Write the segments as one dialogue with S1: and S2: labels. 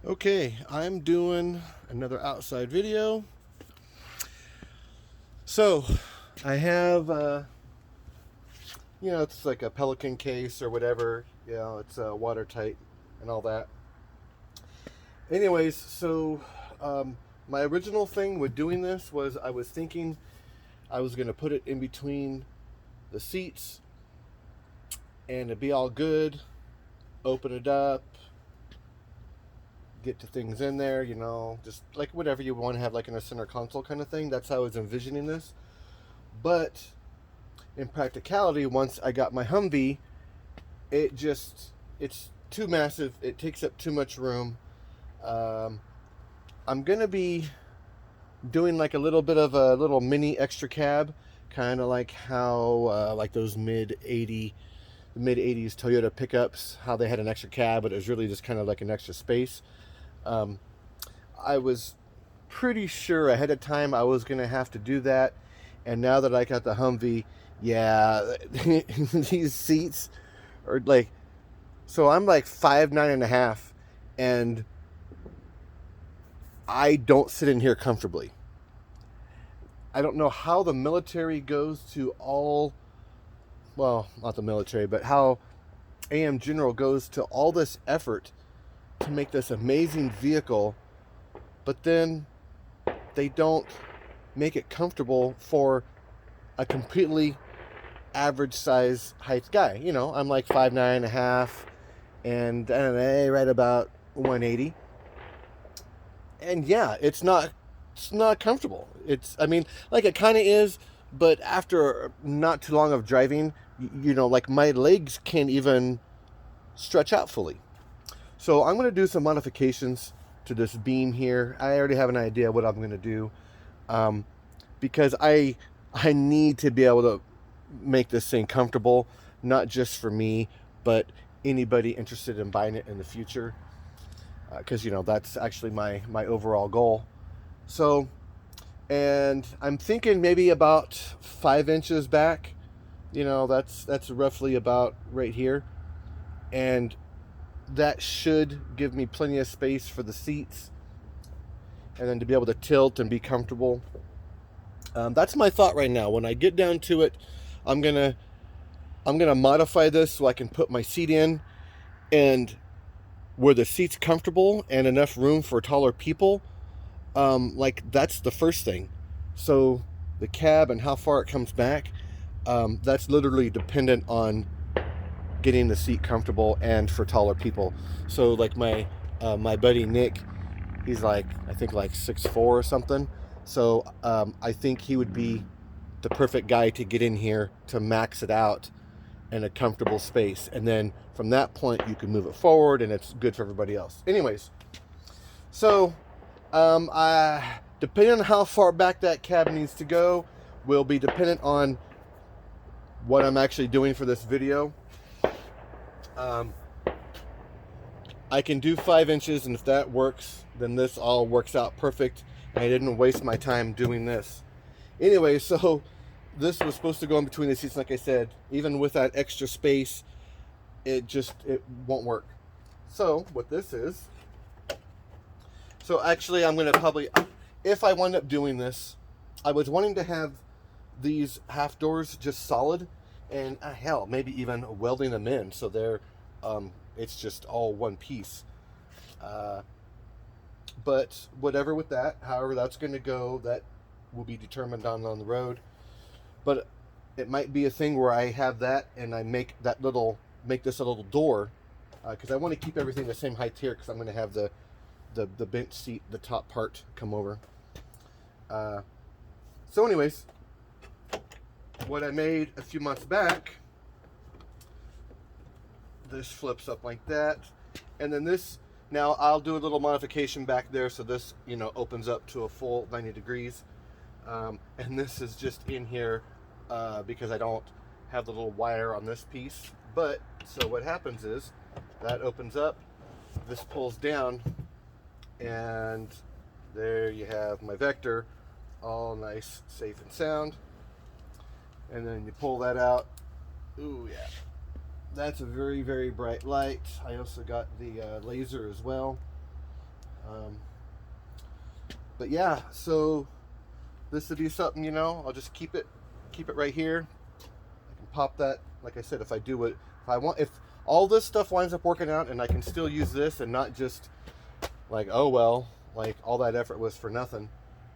S1: Okay, I'm doing another outside video. So, I have, it's like a Pelican case or whatever. It's watertight and all that. Anyways, my original thing with doing this was I was thinking I was going to put it in between the seats and it'd be all good. Open it up, get to things in there, just like whatever you want to have, like in a center console kind of thing. That's how I was envisioning this. But in practicality, once I got my Humvee, it's too massive. It takes up too much room. Um, I'm gonna be doing like a little bit of a little mini extra cab, kind of like how like those mid 80s Toyota pickups, how they had an extra cab, but it was really just kind of like an extra space. Um, I was pretty sure ahead of time I was gonna have to do that, and now that I got the Humvee, yeah, these seats are like, so I'm like 5'9.5", and I don't sit in here comfortably. I don't know how the military goes to all, well, not the military, but how AM General goes to all this effort to make this amazing vehicle, but then they don't make it comfortable for a completely average size height guy. I'm like 5'9.5", and I don't know, right about 180. And yeah, it's not comfortable. I mean, like it kind of is, but after not too long of driving, like my legs can't even stretch out fully. So I'm going to do some modifications to this beam here. I already have an idea what I'm going to do, um, because I need to be able to make this thing comfortable, not just for me, but anybody interested in buying it in the future. Because that's actually my overall goal. So, and I'm thinking maybe about 5 inches back. That's roughly about right here, and that should give me plenty of space for the seats, and then to be able to tilt and be comfortable. That's my thought right now. When I get down to it, I'm gonna I'm gonna modify this so I can put my seat in, and where the seat's comfortable and enough room for taller people. Like that's the first thing. So the cab and how far it comes back, that's literally dependent on getting the seat comfortable and for taller people. So like my buddy Nick, he's like, I think like 6'4" or something. So I think he would be the perfect guy to get in here to max it out in a comfortable space. And then from that point, you can move it forward, and it's good for everybody else. Anyways, so depending on how far back that cab needs to go, will be dependent on what I'm actually doing for this video. Um, I can do 5 inches, and if that works, then this all works out perfect. And I didn't waste my time doing this. Anyway, so this was supposed to go in between the seats, like I said. Even with that extra space, it won't work. So what this is, so actually I'm going to probably, if I wind up doing this, I was wanting to have these half doors just solid, and hell, maybe even welding them in so they're it's just all one piece. But whatever with that, however that's going to go, that will be determined on the road. But it might be a thing where I have that and I make this a little door, because I want to keep everything the same height here, because I'm going to have the bench seat, the top part, come over. So anyways, what I made a few months back, this flips up like that, and then this, now I'll do a little modification back there so this opens up to a full 90 degrees, and this is just in here because I don't have the little wire on this piece. But so what happens is that opens up, this pulls down, and there you have my Vector, all nice, safe and sound. And then you pull that out. Ooh, yeah, that's a very, very bright light. I also got the laser as well. But yeah, so this would be something, I'll just keep it right here. I can pop that, like I said, if I want, if all this stuff winds up working out and I can still use this and not just like, oh well, like all that effort was for nothing,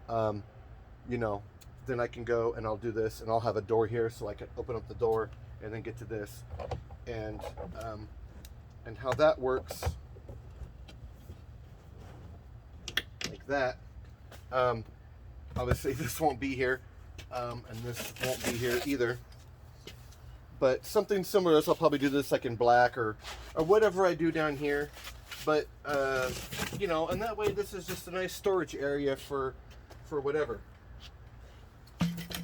S1: then I can go and I'll do this, and I'll have a door here so I can open up the door and then get to this. And how that works, like that. Obviously this won't be here, and this won't be here either. But something similar to this, I'll probably do this like in black or whatever I do down here. But and that way this is just a nice storage area for whatever.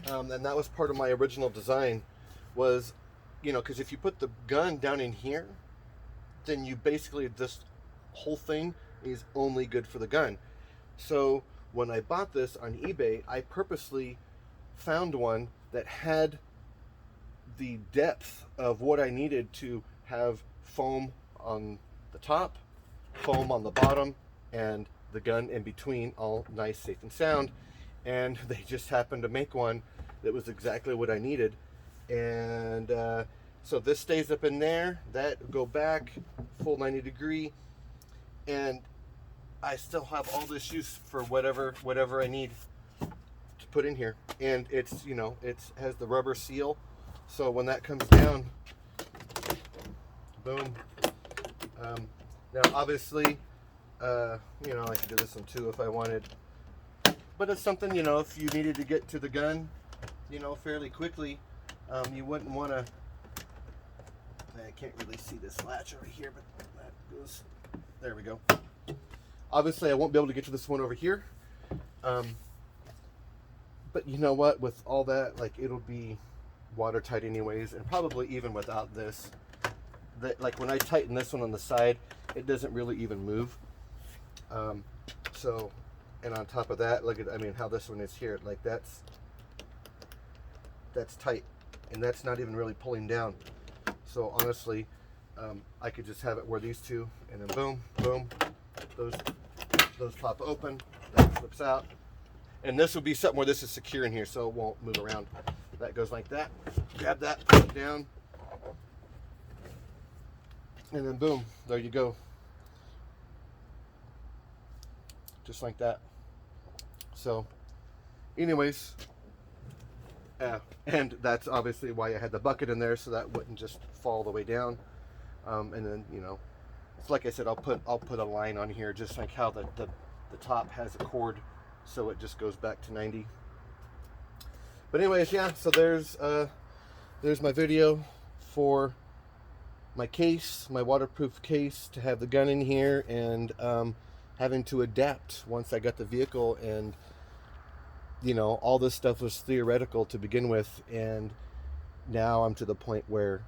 S1: And that was part of my original design, was, because if you put the gun down in here, then you basically, this whole thing is only good for the gun. So when I bought this on eBay, I purposely found one that had the depth of what I needed to have foam on the top, foam on the bottom, and the gun in between, all nice, safe, and sound. And they just happened to make one that was exactly what I needed. And so this stays up in there, that go back full 90 degree, and I still have all this use for whatever I need to put in here. And it's, it has the rubber seal, so when that comes down, boom. Now obviously, I could do this one too if I wanted, but it's something, if you needed to get to the gun, fairly quickly, you wouldn't want to. I can't really see this latch over here, but that goes, there we go. Obviously I won't be able to get to this one over here, but you know what, with all that, like, it'll be watertight anyways, and probably even without this, that, like, when I tighten this one on the side, it doesn't really even move. So, and on top of that, look at, how this one is here, like, that's tight, and that's not even really pulling down. So honestly, I could just have it where these two, and then boom, boom, those pop open, that flips out, and this would be something where this is secure in here, so it won't move around. That goes like that. Grab that, put it down, and then boom, there you go, just like that. So, anyways. And that's obviously why I had the bucket in there, so that wouldn't just fall all the way down. And then, it's like I said, I'll put a line on here, just like how the top has a cord, so it just goes back to 90. But anyways, yeah. So there's my video for my case, my waterproof case, to have the gun in here, and having to adapt once I got the vehicle. And all this stuff was theoretical to begin with, and now I'm to the point where,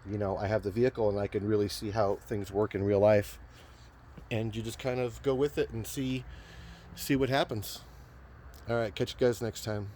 S1: I have the vehicle and I can really see how things work in real life, and you just kind of go with it and see what happens. All right, catch you guys next time.